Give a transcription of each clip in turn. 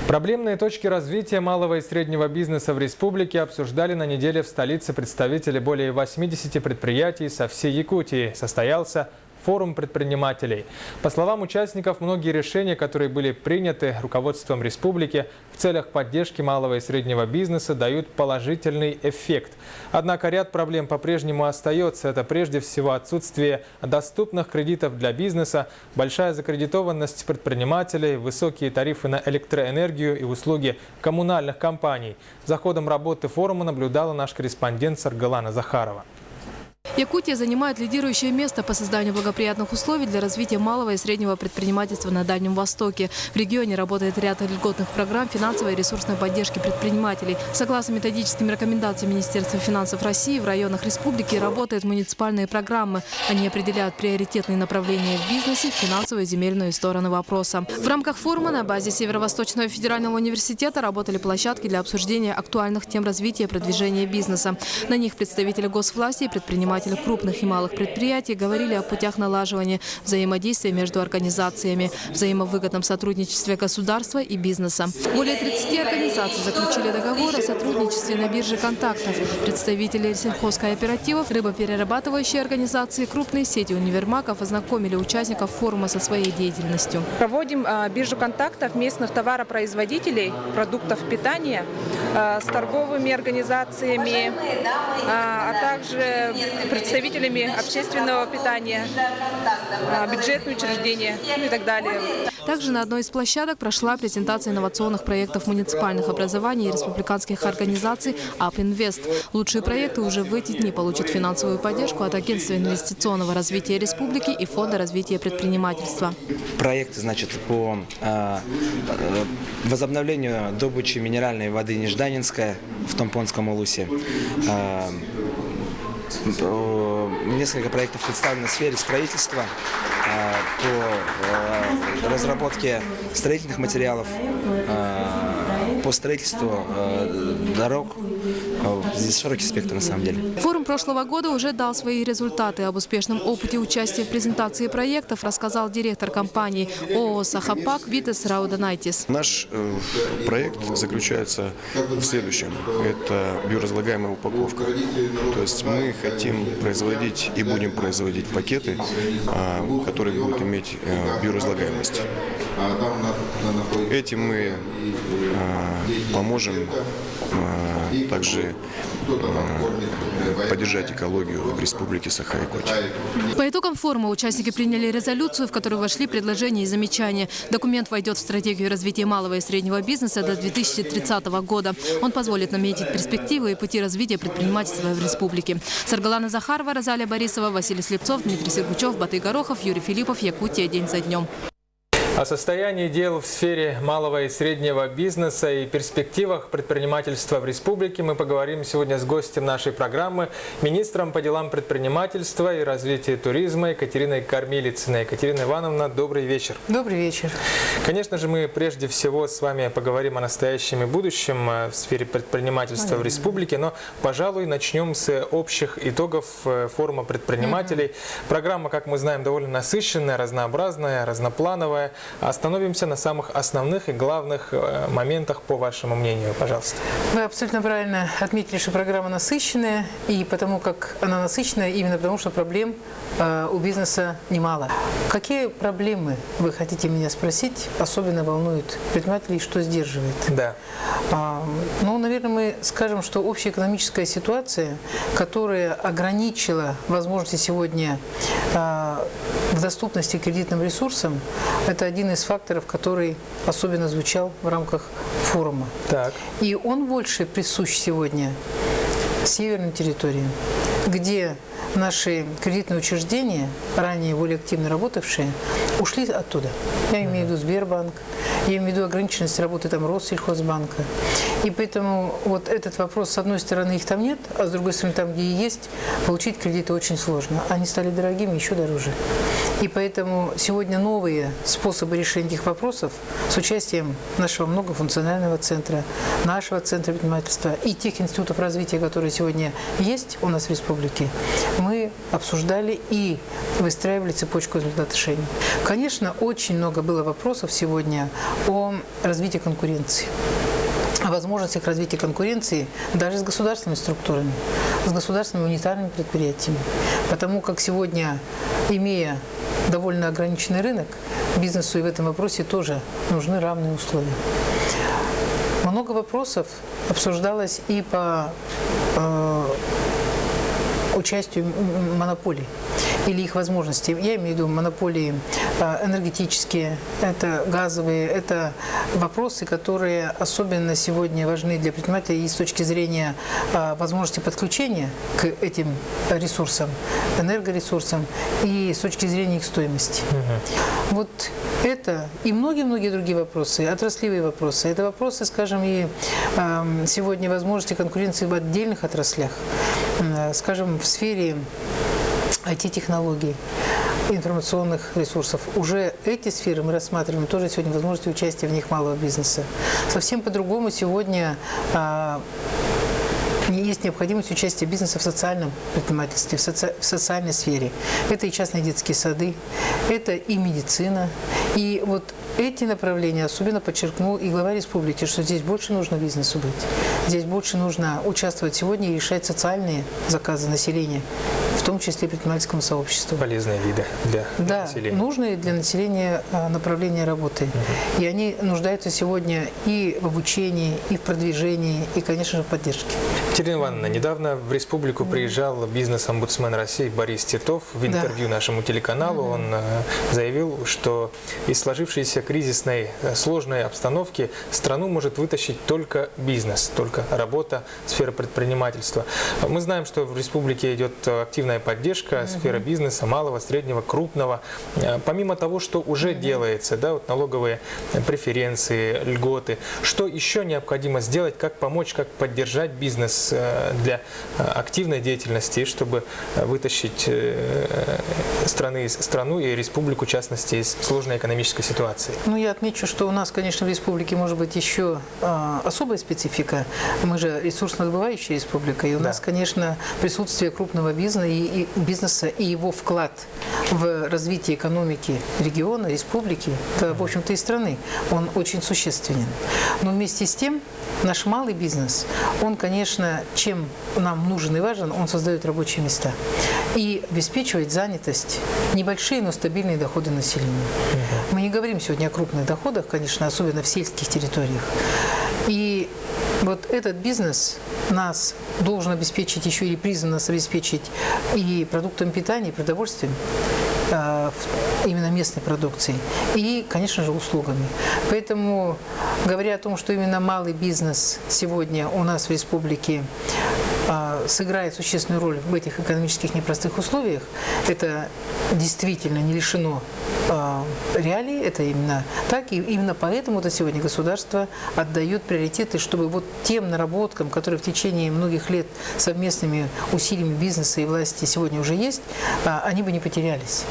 Проблемные точки развития малого и среднего бизнеса в республике обсуждали на неделе в столице представители более 80 предприятий со всей Якутии. Состоялся форум предпринимателей. По словам участников, многие решения, которые были приняты руководством республики в целях поддержки малого и среднего бизнеса, дают положительный эффект. Однако ряд проблем по-прежнему остается. Это прежде всего отсутствие доступных кредитов для бизнеса, большая закредитованность предпринимателей, высокие тарифы на электроэнергию и услуги коммунальных компаний. За ходом работы форума наблюдала наш корреспондент Саргалана Захарова. Якутия занимает лидирующее место по созданию благоприятных условий для развития малого и среднего предпринимательства на Дальнем Востоке. В регионе работает ряд льготных программ финансовой и ресурсной поддержки предпринимателей. Согласно методическим рекомендациям Министерства финансов России, в районах республики работают муниципальные программы. Они определяют приоритетные направления в бизнесе, финансовую и земельную стороны вопроса. В рамках форума на базе Северо-Восточного федерального университета работали площадки для обсуждения актуальных тем развития и продвижения бизнеса. На них представители госвласти и предприниматели крупных и малых предприятий говорили о путях налаживания взаимодействия между организациями, взаимовыгодном сотрудничестве государства и бизнеса. Более 30 организаций заключили договор о сотрудничестве на бирже контактов. Представители сельхозкооперативов, рыбоперерабатывающие организации, крупные сети универмагов ознакомили участников форума со своей деятельностью. Проводим биржу контактов местных товаропроизводителей, продуктов питания с торговыми организациями, а также представителями общественного питания, бюджетные учреждения и так далее. Также на одной из площадок прошла презентация инновационных проектов муниципальных образований и республиканских организаций «Апинвест». Лучшие проекты уже в эти дни получат финансовую поддержку от Агентства инвестиционного развития республики и Фонда развития предпринимательства. Проекты, по возобновлению добычи минеральной воды Нежданинская в Томпонском улусе. Несколько проектов представлены в сфере строительства по разработке строительных материалов, по строительству дорог. Здесь широкий спектр на самом деле. Форум прошлого года уже дал свои результаты. Об успешном опыте участия в презентации проектов рассказал директор компании ООО «Сахапак» Витас Рауданайтис. Наш проект заключается в следующем. Это биоразлагаемая упаковка. То есть мы хотим производить и будем производить пакеты, которые будут иметь биоразлагаемость. Этим мы поможем также поддержать экологию в Республике Саха-Якутия. По итогам форума участники приняли резолюцию, в которую вошли предложения и замечания. Документ войдет в стратегию развития малого и среднего бизнеса до 2030 года. Он позволит наметить перспективы и пути развития предпринимательства в республике. Саргалана Захарова, Розалия Борисова, Василий Слепцов, Дмитрий Сергучев, Батый Горохов, Юрий Филиппов. Якутия день за днем. О состоянии дел в сфере малого и среднего бизнеса и перспективах предпринимательства в республике мы поговорим сегодня с гостем нашей программы, министром по делам предпринимательства и развития туризма Екатериной Кормилицыной. Екатерина Ивановна, добрый вечер. Добрый вечер. Конечно же, мы прежде всего с вами поговорим о настоящем и будущем в сфере предпринимательства в республике, но, пожалуй, начнем с общих итогов форума предпринимателей. Программа, как мы знаем, довольно насыщенная, разнообразная, разноплановая. Остановимся на самых основных и главных моментах, по вашему мнению, пожалуйста. Вы абсолютно правильно отметили, что программа насыщенная, и потому как она насыщенная, именно потому что проблем у бизнеса немало. Какие проблемы, вы хотите меня спросить, особенно волнуют предпринимателей, что сдерживает? Да. Наверное, мы скажем, что общая экономическая ситуация, которая ограничила возможности сегодня в доступности к кредитным ресурсам, это один из факторов, который особенно звучал в рамках форума. Так. И он больше присущ сегодня северным территориям, где наши кредитные учреждения, ранее более активно работавшие, ушли оттуда. Я имею в виду Сбербанк, я имею в виду ограниченность работы Россельхозбанка. И поэтому вот этот вопрос, с одной стороны, их там нет, а с другой стороны, там, где и есть, получить кредиты очень сложно. Они стали дорогими, еще дороже. И поэтому сегодня новые способы решения этих вопросов с участием нашего многофункционального центра, нашего центра предпринимательства и тех институтов развития, которые сегодня есть у нас в республике, мы обсуждали и выстраивали цепочку взаимоотношений. Конечно, очень много было вопросов сегодня о развитии конкуренции, о возможностях развития конкуренции даже с государственными структурами, с государственными унитарными предприятиями. Потому как сегодня, имея довольно ограниченный рынок, бизнесу и в этом вопросе тоже нужны равные условия. Много вопросов обсуждалось и по участию монополий или их возможностей. Я имею в виду монополии энергетические, это газовые, это вопросы, которые особенно сегодня важны для предпринимателей и с точки зрения возможности подключения к этим ресурсам, энергоресурсам, и с точки зрения их стоимости. Вот это и многие-многие другие вопросы, отраслевые вопросы. Это вопросы, скажем, и сегодня возможности конкуренции в отдельных отраслях, скажем, в сфере IT-технологий, информационных ресурсов. Уже эти сферы мы рассматриваем тоже сегодня возможности участия в них малого бизнеса. Совсем по-другому сегодня есть необходимость участия бизнеса в социальном предпринимательстве, в социальной сфере. Это и частные детские сады, это и медицина. И вот эти направления особенно подчеркнул и глава республики, что здесь больше нужно бизнесу быть. Здесь больше нужно участвовать сегодня и решать социальные заказы населения, в том числе предпринимательскому сообществу. Полезные виды для населения. Да, нужные для населения направления работы. И они нуждаются сегодня и в обучении, и в продвижении, и, конечно же, в поддержке. Екатерина Ивановна, недавно в республику приезжал бизнес-омбудсмен России Борис Титов. В интервью нашему телеканалу он заявил, что из сложившейся кризисной сложной обстановки страну может вытащить только бизнес, только работа, сфера предпринимательства. Мы знаем, что в республике идет активная поддержка сферы бизнеса, малого, среднего, крупного. Помимо того, что уже делается, да, вот налоговые преференции, льготы, что еще необходимо сделать, как помочь, как поддержать бизнес для активной деятельности, чтобы вытащить страну и республику, в частности, из сложной экономической ситуации? Ну, я отмечу, что у нас, конечно, в республике может быть еще особая специфика. Мы же ресурсно-добывающая республика, и у нас, конечно, присутствие крупного бизнеса и его вклад в развитие экономики региона, республики, да, в общем-то, и страны, он очень существенен. Но вместе с тем наш малый бизнес, он, конечно, чем нам нужен и важен, он создает рабочие места и обеспечивает занятость, небольшие, но стабильные доходы населения. Мы не говорим сегодня о крупных доходах, конечно, особенно в сельских территориях. И вот этот бизнес нас должен обеспечить еще или призван нас обеспечить и продуктами питания, и продовольствием, именно местной продукцией, и, конечно же, услугами. Поэтому, говоря о том, что именно малый бизнес сегодня у нас в республике сыграет существенную роль в этих экономических непростых условиях, это действительно не лишено реалий, это именно так, и именно поэтому-то сегодня государство отдает приоритеты, чтобы вот тем наработкам, которые в течение многих лет совместными усилиями бизнеса и власти сегодня уже есть, они бы не потерялись.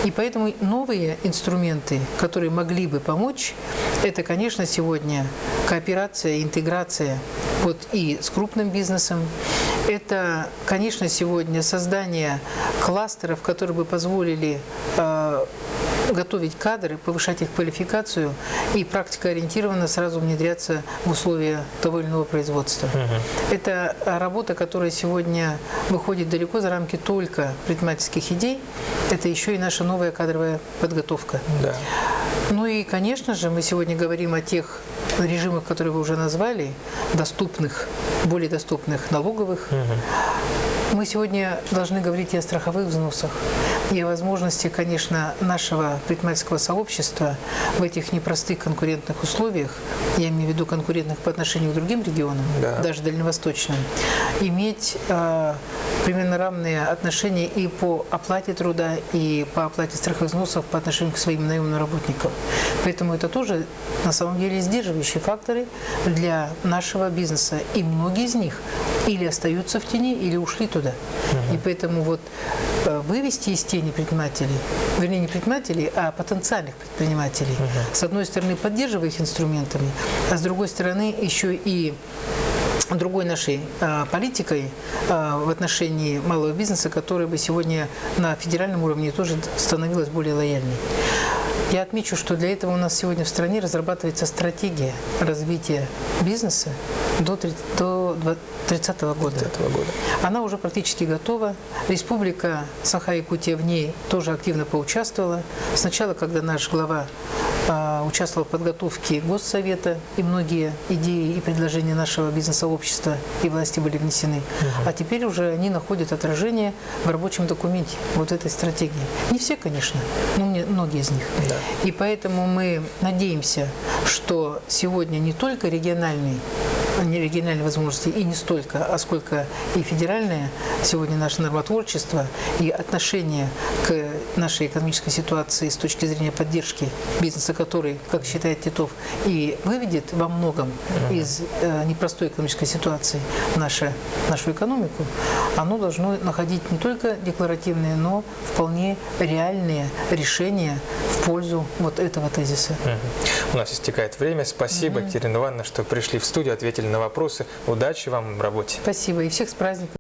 И поэтому новые инструменты, которые могли бы помочь, это, конечно, сегодня кооперация, интеграция вот и с крупным бизнесом. Это, конечно, сегодня создание кластеров, которые бы позволили готовить кадры, повышать их квалификацию и практикоориентированно сразу внедряться в условия того или иного производства. Это работа, которая сегодня выходит далеко за рамки только предпринимательских идей. Это еще и наша новая кадровая подготовка. Да. Ну и, конечно же, мы сегодня говорим о тех режимах, которые вы уже назвали, доступных, более доступных налоговых. Мы сегодня должны говорить и о страховых взносах, и о возможности, конечно, нашего предпринимательского сообщества в этих непростых конкурентных условиях, я имею в виду конкурентных по отношению к другим регионам, даже дальневосточным, иметь примерно равные отношения и по оплате труда, и по оплате страховых взносов по отношению к своим наемным работникам. Поэтому это тоже, на самом деле, сдерживающие факторы для нашего бизнеса. И многие из них или остаются в тени, или ушли туда. И поэтому вот вывести из тени предпринимателей, вернее, не предпринимателей, а потенциальных предпринимателей, с одной стороны, поддерживая их инструментами, а с другой стороны, еще и другой нашей политикой в отношении малого бизнеса, которая бы сегодня на федеральном уровне тоже становилась более лояльной. Я отмечу, что для этого у нас сегодня в стране разрабатывается стратегия развития бизнеса до 30 года. Она уже практически готова. Республика Саха-Якутия в ней тоже активно поучаствовала. Сначала, когда наш глава участвовал в подготовке Госсовета, и многие идеи и предложения нашего бизнес-сообщества и власти были внесены. А теперь уже они находят отражение в рабочем документе вот этой стратегии. Не все, конечно, но многие из них. Да. И поэтому мы надеемся, что сегодня не только региональные возможности и не столько, а сколько и федеральное сегодня наше нормотворчество и отношение к нашей экономической ситуации с точки зрения поддержки бизнеса, который, как считает Титов, и выведет во многом из непростой экономической ситуации нашу экономику, оно должно находить не только декларативные, но вполне реальные решения в пользу вот этого тезиса. У нас истекает время. Спасибо, Екатерина Ивановна, что пришли в студию, ответили на вопросы. Удачи вам в работе. Спасибо. И всех с праздником.